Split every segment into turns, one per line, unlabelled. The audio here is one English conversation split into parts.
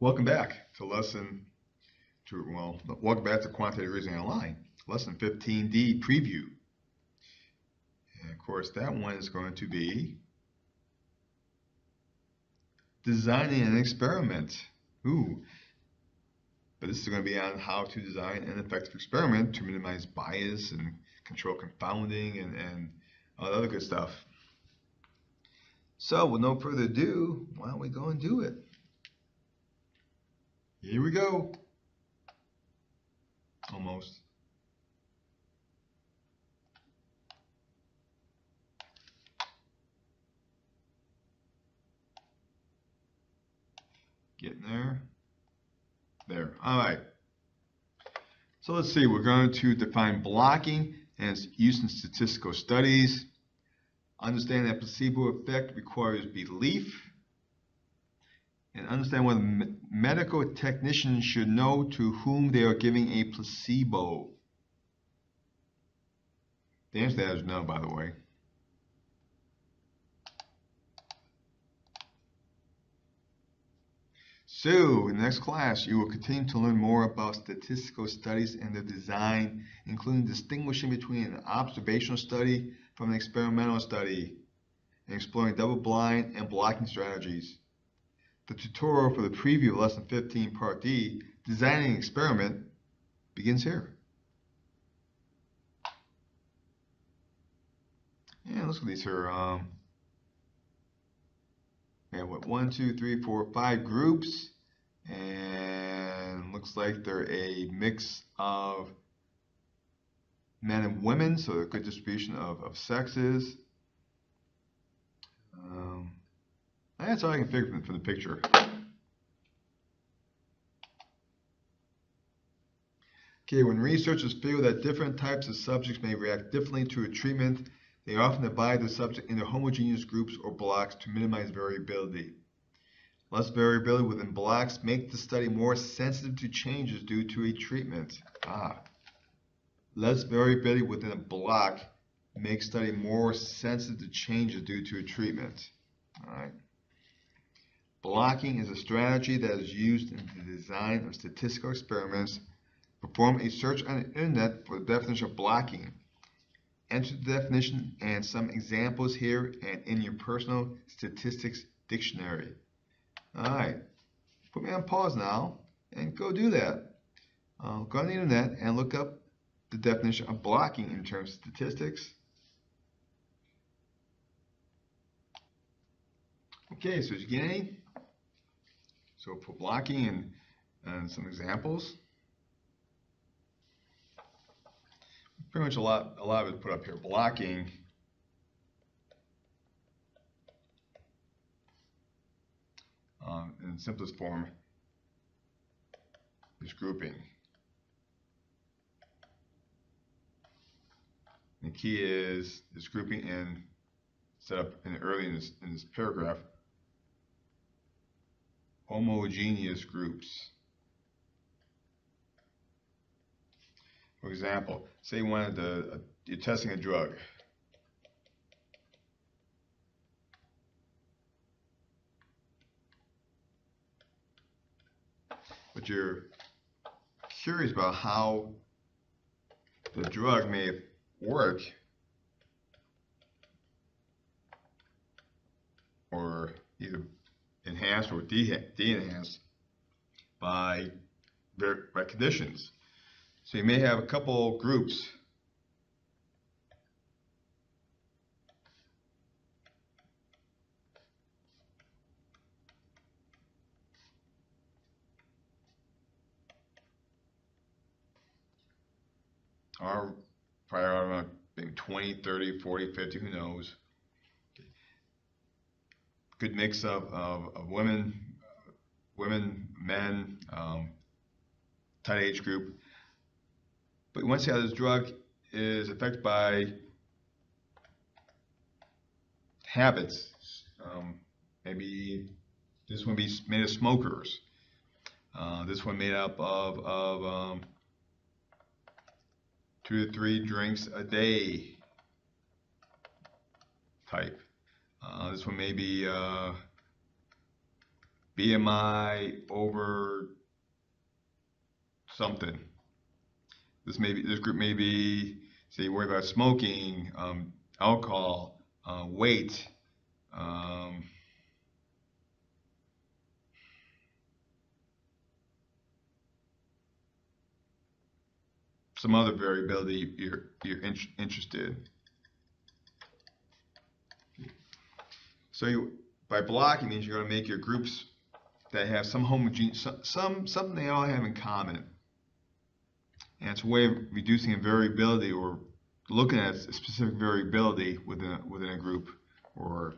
Welcome back to welcome back to Quantitative Reasoning Online, lesson 15D preview. And of course, that one is going to be designing an experiment. But this is going to be on how to design an effective experiment to minimize bias and control confounding and all the other good stuff. So, with no further ado, why don't we go and do it? Here we go. Almost. Getting there. There. All right. So let's see. We're going to define blocking and its use in statistical studies. Understand that placebo effect requires belief. And understand what medical technicians should know to whom they are giving a placebo. The answer to that is no, by the way. So, in the next class, you will continue to learn more about statistical studies and their design, including distinguishing between an observational study from an experimental study, and exploring double-blind and blocking strategies. The tutorial for the preview of Lesson 15, Part D, Designing an Experiment, begins here. Yeah, let's look at these here. We have what, 1, 2, 3, 4, 5 groups, and looks like they're a mix of men and women, so a good distribution of sexes. That's all I can figure from the picture. Okay, when researchers feel that different types of subjects may react differently to a treatment, they often divide the subject into homogeneous groups or blocks to minimize variability. Less variability within blocks make the study more sensitive to changes due to a treatment. Less variability within a block makes study more sensitive to changes due to a treatment. All right. Blocking is a strategy that is used in the design of statistical experiments. Perform a search on the internet for the definition of blocking. Enter the definition and some examples here and in your personal statistics dictionary. Alright, put me on pause now and go do that. Go on the internet and look up the definition of blocking in terms of statistics. Okay, so did you get any? So for blocking and some examples. Pretty much a lot of it put up here. Blocking in simplest form is grouping. And the key is grouping and set up early in this paragraph. Homogeneous groups. For example, say you wanted you're testing a drug. But you're curious about how the drug may work or either enhanced or de-enhanced by conditions. So you may have a couple groups. Or probably maybe 20, 30, 40, 50, who knows. Good mix of women, men, tight age group. But once you have this drug is affected by habits, maybe this one be made of smokers. This one made up of 2 to 3 drinks a day type. This one may be BMI over something. This group may be, say, you worry about smoking, alcohol, weight, some other variability you're interested in. So by blocking means you're going to make your groups that have some homogeneous, something they all have in common. And it's a way of reducing a variability or looking at a specific variability within a group, or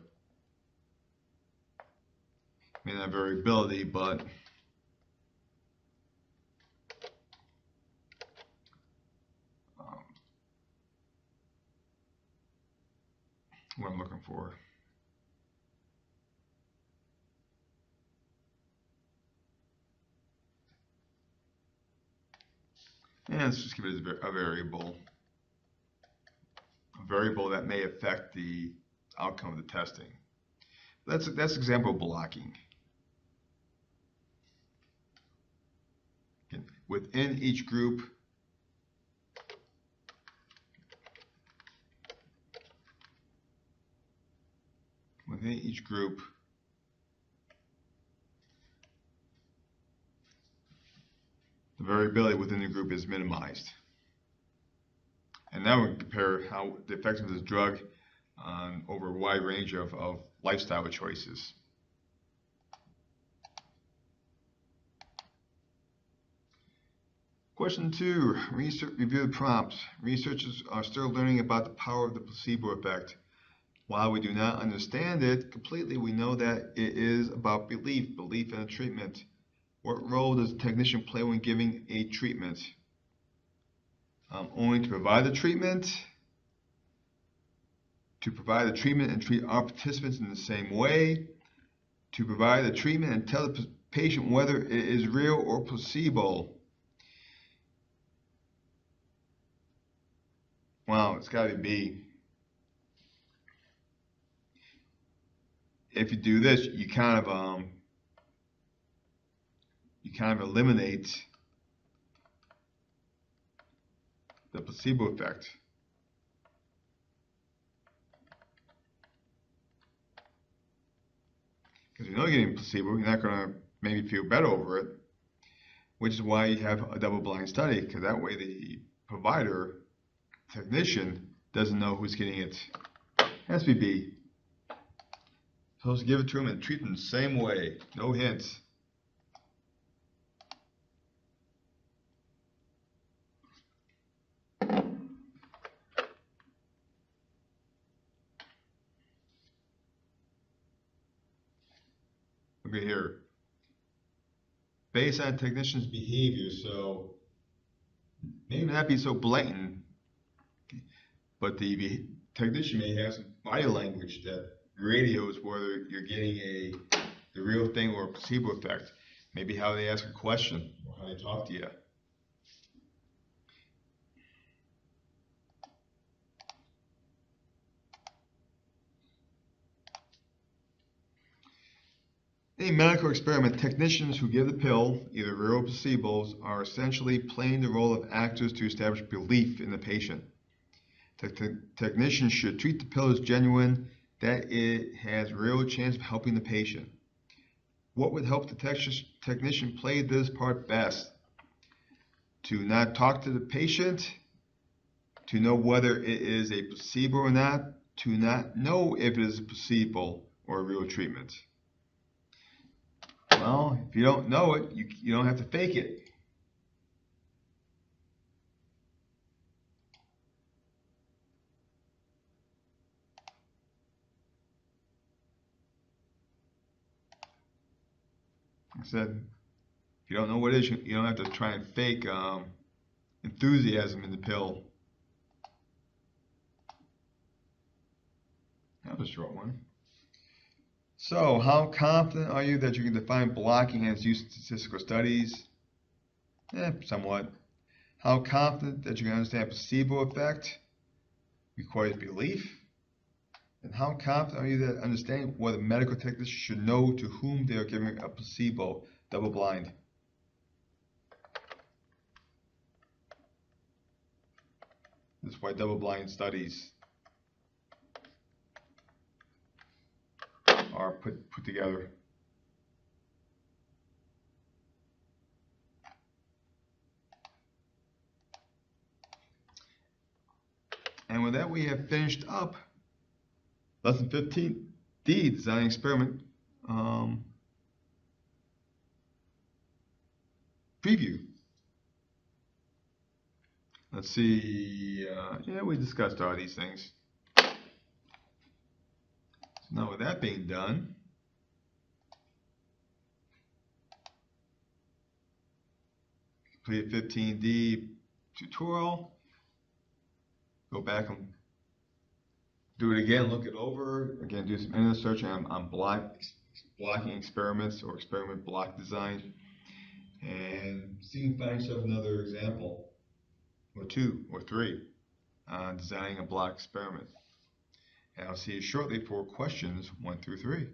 maybe not variability, but what I'm looking for. And let's just give it as a variable. A variable that may affect the outcome of the testing. That's an example of blocking. Within each group, the variability within the group is minimized. And now we compare how the effectiveness of this drug over a wide range of lifestyle choices. Question 2, review the prompts. Researchers are still learning about the power of the placebo effect. While we do not understand it completely, we know that it is about belief in a treatment. What role does the technician play when giving a treatment? Only to provide the treatment, and treat all participants in the same way, to provide the treatment and tell the patient whether it is real or placebo. Wow, it's got to be B. If you do this, you kind of eliminate the placebo effect. Because you know you're getting placebo, you're not going to maybe feel better over it, which is why you have a double-blind study, because that way the provider, technician, doesn't know who's getting it. It has to be B. Supposed to give it to him and treat them the same way, no hints. Look at here. Based on technician's behavior, so maybe not be so blatant, but the technician may have some body language that radios whether you're getting the real thing or a placebo effect. Maybe how they ask a question or how they talk to you. In a medical experiment, technicians who give the pill, either real or placebos, are essentially playing the role of actors to establish belief in the patient. Technicians should treat the pill as genuine, that it has real chance of helping the patient. What would help the technician play this part best? To not talk to the patient, to know whether it is a placebo or not, to not know if it is a placebo or a real treatment. Well, if you don't know it, you don't have to fake it. I said, if you don't know what it is, you don't have to try and fake enthusiasm in the pill. That was a short one. So, how confident are you that you can define blocking as used in statistical studies? Somewhat. How confident that you can understand placebo effect requires belief. And how confident are you that understanding what a medical technician should know to whom they are giving a placebo, double blind? This is why double blind studies are put together. And with that, we have finished up lesson 15D, designing experiment preview. Let's see, yeah, we discussed all these things. So now with that being done, complete 15D tutorial. Go back and do it again, look it over, again do some internet searching on blocking experiments or experiment block design, and see if you can find yourself another example, or two, or three, on designing a block experiment. And I'll see you shortly for questions 1 through 3.